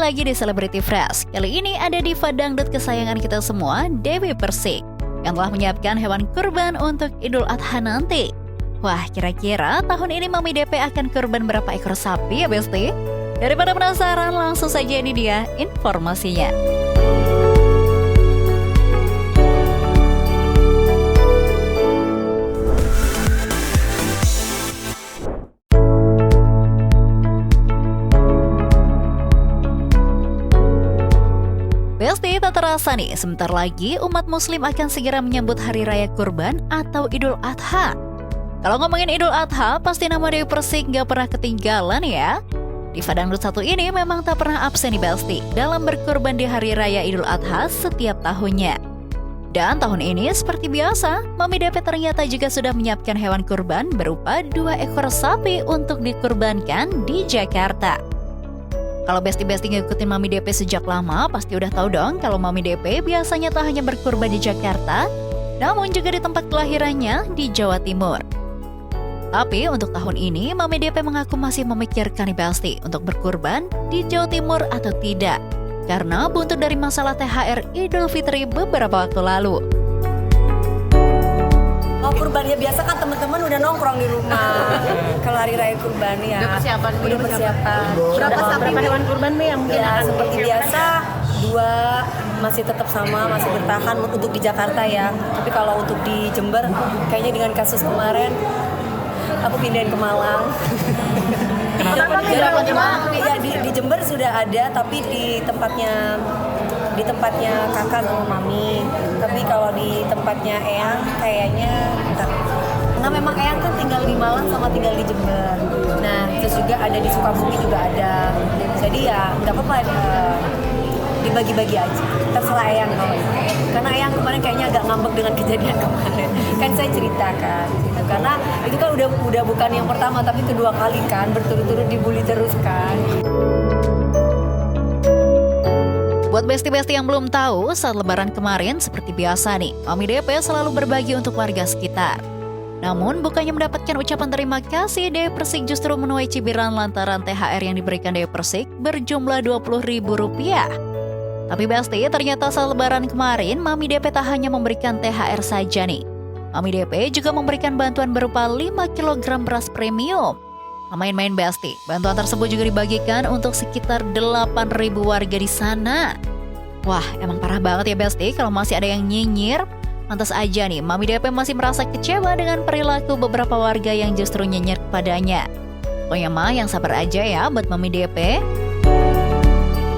lagi di Celebrity Fresh. Kali ini ada diva dangdut kesayangan kita semua, Dewi Persik, yang telah menyiapkan hewan kurban untuk Idul Adha nanti. Wah, kira-kira tahun ini Mami DP akan kurban berapa ekor sapi ya Besti? Daripada penasaran, langsung saja ini dia informasinya. Besti, tak terasa nih, sebentar lagi umat muslim akan segera menyambut Hari Raya Kurban atau Idul Adha. Kalau ngomongin Idul Adha, pasti nama Dewi Persik gak pernah ketinggalan ya. Diva dangdut satu ini memang tak pernah absen nih Besti dalam berkurban di Hari Raya Idul Adha setiap tahunnya. Dan tahun ini seperti biasa, Mami DP ternyata juga sudah menyiapkan hewan kurban berupa 2 ekor sapi untuk dikurbankan di Jakarta. Kalau Besti-Besti ngikutin Mami DP sejak lama, pasti udah tahu dong kalau Mami DP biasanya tak hanya berkurban di Jakarta, namun juga di tempat kelahirannya di Jawa Timur. Tapi untuk tahun ini, Mami DP mengaku masih memikirkan nih Besti untuk berkurban di Jawa Timur atau tidak, karena buntut dari masalah THR Idul Fitri beberapa waktu lalu. Oh, kurban ya, biasa kan teman-teman udah nongkrong di rumah. Kalau hari raya kurban ya. Udah persiapan. Berapa hewan kurban nih yang mungkin ya, akan seperti biasa 2 masih tetap sama, masih bertahan untuk di Jakarta ya. Tapi kalau untuk di Jember, kayaknya dengan kasus kemarin, aku pindahin ke Malang. Kenapa Ya, di Jember sudah ada, tapi di tempatnya kakak sama mami. Tapi kalau di tempatnya Eyang kayaknya enggak. Nah, memang Eyang kan tinggal di Malang sama tinggal di Jember. Nah, terus juga ada di Sukabumi juga ada. Jadi ya nggak apa-apa, dibagi-bagi aja. Terserah Eyang kalau itu. Karena Eyang kemarin kayaknya agak ngambek dengan kejadian kemarin. Kan saya ceritakan gitu. Karena itu kan udah bukan yang pertama tapi kedua kali kan, berturut-turut dibully terus kan. Buat Besti-Besti yang belum tahu, saat lebaran kemarin seperti biasa nih, Mami DP selalu berbagi untuk warga sekitar. Namun bukannya mendapatkan ucapan terima kasih, Dewi Persik justru menuai cibiran lantaran THR yang diberikan Dewi Persik berjumlah Rp20.000. Tapi Besti, ternyata saat lebaran kemarin, Mami DP tak hanya memberikan THR saja nih. Mami DP juga memberikan bantuan berupa 5 kg beras premium. Main-main Besti, bantuan tersebut juga dibagikan untuk sekitar 8.000 warga di sana. Wah, emang parah banget ya Besti kalau masih ada yang nyinyir. Pantas aja nih, Mami DP masih merasa kecewa dengan perilaku beberapa warga yang justru nyinyir kepadanya. Pokoknya mah yang sabar aja ya buat Mami DP.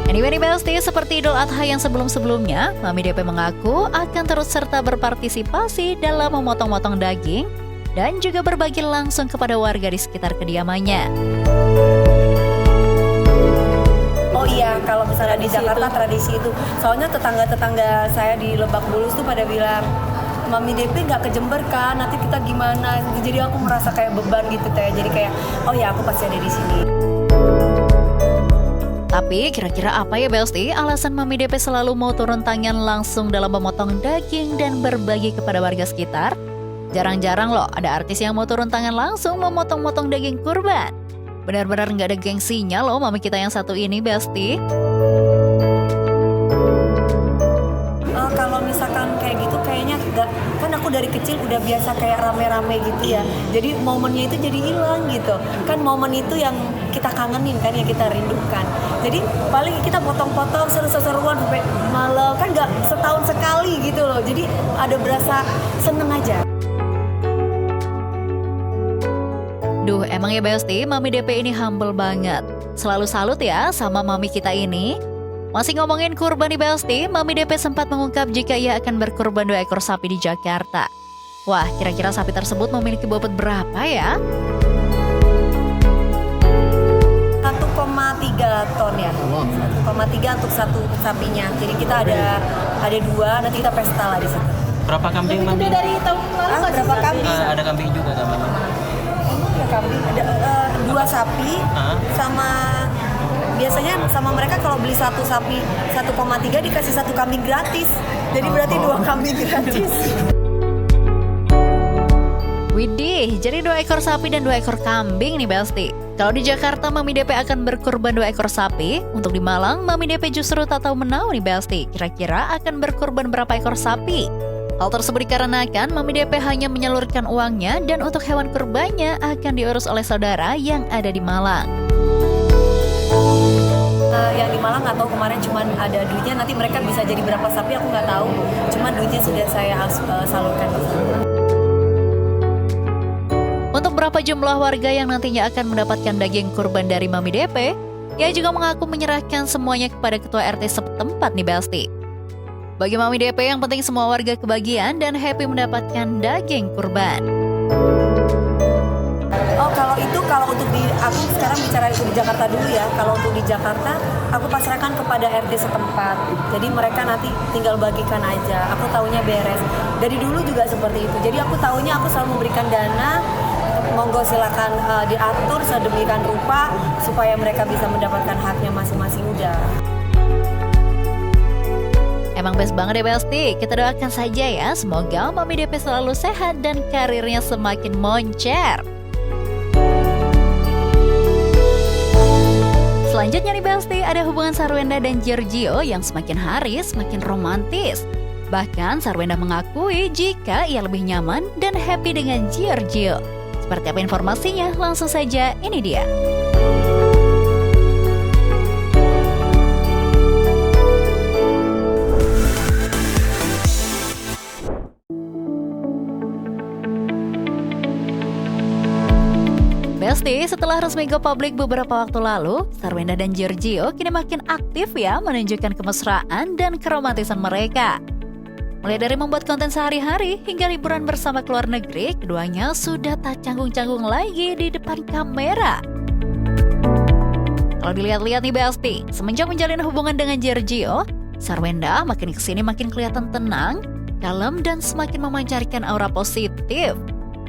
Anyway nih Besti, seperti Idul Adha yang sebelum-sebelumnya, Mami DP mengaku akan terus serta berpartisipasi dalam memotong-motong daging dan juga berbagi langsung kepada warga di sekitar kediamannya. Oh iya, kalau misalnya di Jakarta tradisi itu, soalnya tetangga-tetangga saya di Lebak Bulus tuh pada bilang, Mami DP nggak ke Jember kan, nanti kita gimana? Jadi aku merasa kayak beban gitu teh. Jadi kayak, oh ya aku pasti ada di sini. Tapi kira-kira apa ya Besti alasan Mami DP selalu mau turun tangan langsung dalam memotong daging dan berbagi kepada warga sekitar? Jarang-jarang loh ada artis yang mau turun tangan langsung memotong-motong daging kurban. Benar-benar nggak ada gengsinya loh Mami kita yang satu ini Besti. Kalau misalkan kayak gitu kayaknya enggak, kan aku dari kecil udah biasa kayak rame-rame gitu ya. Jadi momennya itu jadi hilang gitu. Kan momen itu yang kita kangenin kan, yang kita rindukan. Jadi paling kita potong-potong seru-seruan sampai malam, kan nggak setahun sekali gitu loh. Jadi ada berasa seneng aja. Duh, emang ya Besti, Mami DP ini humble banget. Selalu salut ya sama Mami kita ini. Masih ngomongin kurban di Besti, Mami DP sempat mengungkap jika ia akan berkurban 2 ekor sapi di Jakarta. Wah, kira-kira sapi tersebut memiliki bobot berapa ya? 1,3 ton ya. 1,3 untuk satu sapinya. Jadi kita ada 2, nanti kita pesta lah di situ. Berapa kambing Mami? Dari tahun lalu Berapa kambing? Ada kambing juga kan Mami? Ada kambing, ada 2 sapi sama. Biasanya sama mereka kalau beli satu sapi 1,3 dikasih 1 kambing gratis. Jadi berarti 2 kambing gratis. Widih, jadi 2 ekor sapi dan 2 ekor kambing nih Besti. Kalau di Jakarta, Mami DP akan berkurban 2 ekor sapi. Untuk di Malang, Mami DP justru tak tahu menau nih Besti. Kira-kira akan berkurban berapa ekor sapi? Hal tersebut dikarenakan Mami DP hanya menyalurkan uangnya dan untuk hewan kurbannya akan diurus oleh saudara yang ada di Malang. Yang di Malang nggak tahu, kemarin cuman ada duitnya, nanti mereka bisa jadi berapa sapi aku nggak tahu, cuman duitnya sudah saya salurkan. Untuk berapa jumlah warga yang nantinya akan mendapatkan daging kurban dari Mami DP, ia juga mengaku menyerahkan semuanya kepada ketua RT setempat nih Besti. Bagi Mami DP yang penting semua warga kebagian dan happy mendapatkan daging kurban. Oh kalau untuk di, aku sekarang bicara itu di Jakarta dulu ya. Kalau untuk di Jakarta, aku pasrahkan kepada RT setempat. Jadi mereka nanti tinggal bagikan aja. Aku taunya beres. Dari dulu juga seperti itu. Jadi aku taunya aku selalu memberikan dana. Monggo silakan diatur sedemikian rupa supaya mereka bisa mendapatkan haknya masing-masing udah. Emang best banget ya Besti. Kita doakan saja ya, semoga Mami DP selalu sehat dan karirnya semakin moncer. Selanjutnya nih Besti, ada hubungan Sarwenda dan Giorgio yang semakin hari semakin romantis. Bahkan Sarwenda mengakui jika ia lebih nyaman dan happy dengan Giorgio. Seperti apa informasinya? Langsung saja, ini dia. Besti, setelah resmi go public beberapa waktu lalu, Sarwenda dan Giorgio kini makin aktif ya menunjukkan kemesraan dan keromantisan mereka. Mulai dari membuat konten sehari-hari hingga liburan bersama ke luar negeri, keduanya sudah tak canggung-canggung lagi di depan kamera. Kalau dilihat-lihat nih Besti, semenjak menjalin hubungan dengan Giorgio, Sarwenda makin kesini makin kelihatan tenang, kalem dan semakin memancarkan aura positif.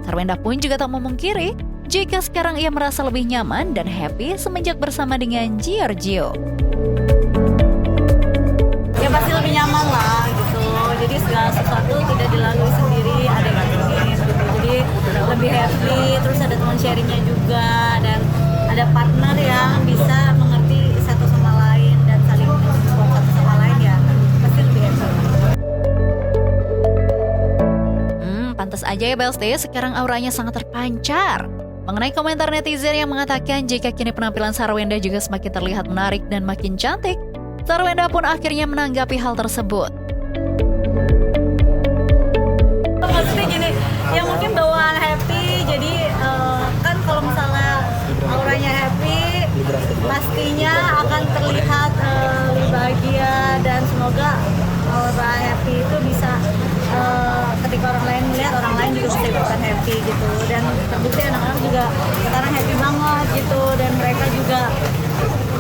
Sarwenda pun juga tak memungkiri jika sekarang ia merasa lebih nyaman dan happy semenjak bersama dengan Giorgio. Ya pasti lebih nyaman lah gitu. Jadi segala sesuatu tidak dilalui sendiri, ada yang nemenin gitu. Jadi lebih happy, terus ada teman sharingnya juga dan ada partner yang bisa mengerti satu sama lain dan saling support satu sama lain, ya pasti lebih happy. Pantas aja ya Besti, sekarang auranya sangat terpancar. Mengenai komentar netizen yang mengatakan jika kini penampilan Sarwenda juga semakin terlihat menarik dan makin cantik, Sarwenda pun akhirnya menanggapi hal tersebut. Maksudnya gini, ya mungkin bawaan happy, jadi kan kalau misalnya auranya happy, pastinya akan terlihat lebih bahagia dan semoga aura happy itu bisa ketika orang lain melihat, orang lain juga bisa ikutan happy gitu. Dan terbukti anak-anak juga sekarang happy banget gitu, dan mereka juga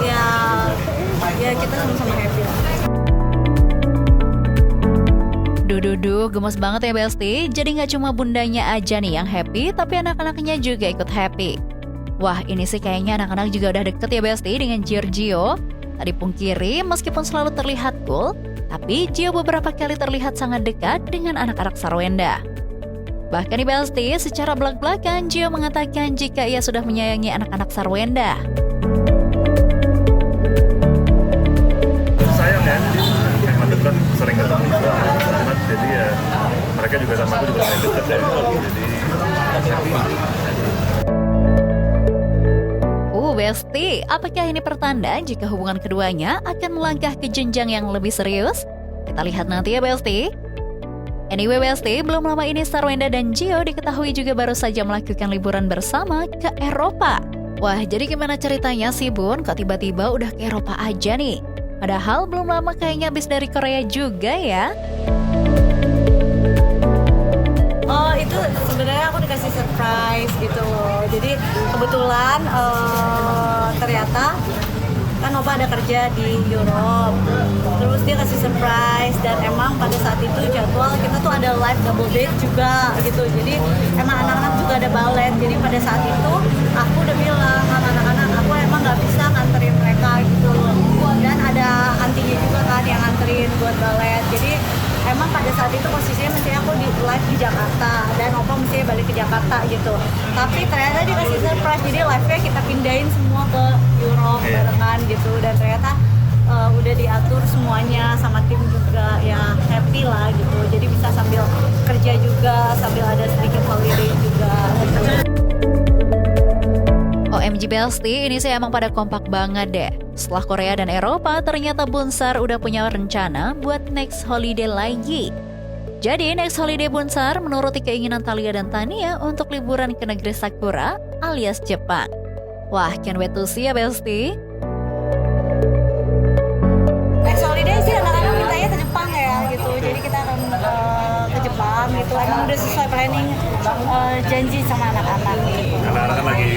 ya kita sama-sama happy lah. Duh, gemes banget ya Besti. Jadi gak cuma bundanya aja nih yang happy, tapi anak-anaknya juga ikut happy. Wah, ini sih kayaknya anak-anak juga udah deket ya Besti dengan Giorgio. Tak dipungkiri, meskipun selalu terlihat cool, tapi Gio beberapa kali terlihat sangat dekat dengan anak-anak Sarwenda. Bahkan di Besti, secara belak-belakan Gio mengatakan jika ia sudah menyayangi anak-anak Sarwenda. Sayang ya, emang dekat, sering ketemu juga anak, jadi ya mereka juga sama aku juga sering dekat ya, jadi Besti, apakah ini pertanda jika hubungan keduanya akan melangkah ke jenjang yang lebih serius? Kita lihat nanti ya Besti. Anyway Besti, belum lama ini Sarwenda dan Gio diketahui juga baru saja melakukan liburan bersama ke Eropa. Wah, jadi gimana ceritanya sih Bun? Kok tiba-tiba udah ke Eropa aja nih? Padahal belum lama kayaknya habis dari Korea juga ya. Oh, itu sebenarnya aku dikasih surprise gitu. Jadi kebetulan ternyata kan Nova ada kerja di Europe. Terus dia kasih surprise dan emang pada saat itu jadwal kita tuh ada live double date juga gitu. Jadi emang anak-anak juga ada balet. Jadi pada saat itu aku udah bilang sama anak-anak, aku emang nggak bisa nganterin mereka gitu. Dan ada antinya juga kan yang nganterin buat balet. Jadi emang pada saat itu posisinya mesti aku di live live di Jakarta dan Opa mesti balik ke Jakarta gitu. Tapi ternyata dia kasih surprise, jadi live-nya kita pindahin semua ke Europe barengan gitu, dan ternyata udah diatur semuanya sama tim juga, ya happy lah gitu. Jadi bisa sambil kerja juga, sambil ada sedikit holiday juga gitu. OMG Besti, ini sih emang pada kompak banget deh. Setelah Korea dan Eropa, ternyata Bunsar udah punya rencana buat next holiday lagi. Jadi next holiday Bunsar menuruti keinginan Thalia dan Tania untuk liburan ke negeri Sakura alias Jepang. Wah, can't wait to see ya Besti. Next holiday sih anak-anak mintanya ke Jepang ya gitu, jadi kita akan ke Jepang gitu. Emang udah sesuai planning, janji sama anak-anak gitu. Anak-anak kan lagi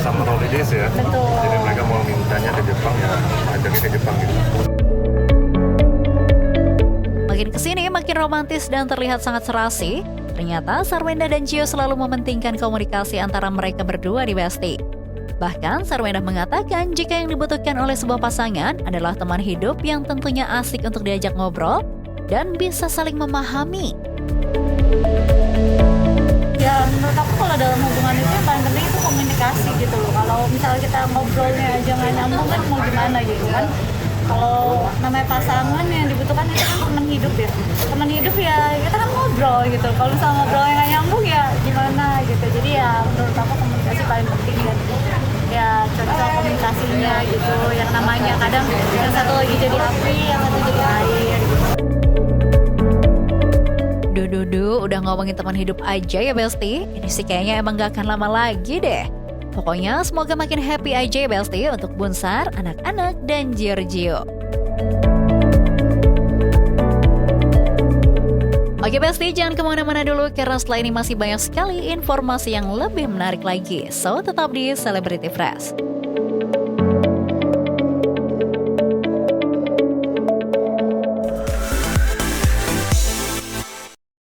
summer holidays ya. Betul. Jadi mereka mau mintanya ke Jepang, ya ajaknya ke Jepang gitu. Makin kesini makin romantis dan terlihat sangat serasi. Ternyata Sarwenda dan Gio selalu mementingkan komunikasi antara mereka berdua di Besti. Bahkan Sarwenda mengatakan jika yang dibutuhkan oleh sebuah pasangan adalah teman hidup yang tentunya asik untuk diajak ngobrol dan bisa saling memahami. Ya menurut aku kalau dalam hubungan itu yang paling penting itu komunikasi gitu loh. Kalau misalnya kita ngobrolnya aja nggak nyambung kan mau gimana gitu kan. Kalau namanya pasangan yang dibutuhkan itu kan teman hidup ya. Teman hidup ya kita kan ngobrol gitu. Kalau misalnya ngobrolnya nggak nyambung ya gimana gitu. Jadi ya menurut aku komunikasi paling penting, dan ya cocok komunikasinya gitu. Yang namanya kadang yang satu lagi jadi api, yang satu jadi air gitu. Duh, udah ngomongin teman hidup aja ya Besti. Ini sih kayaknya emang gak akan lama lagi deh. Pokoknya semoga makin happy aja ya Besti untuk Bunsar, anak-anak, dan Giorgio. Oke Besti, jangan kemana-mana dulu karena setelah ini masih banyak sekali informasi yang lebih menarik lagi. So, tetap di Celebrity Fresh.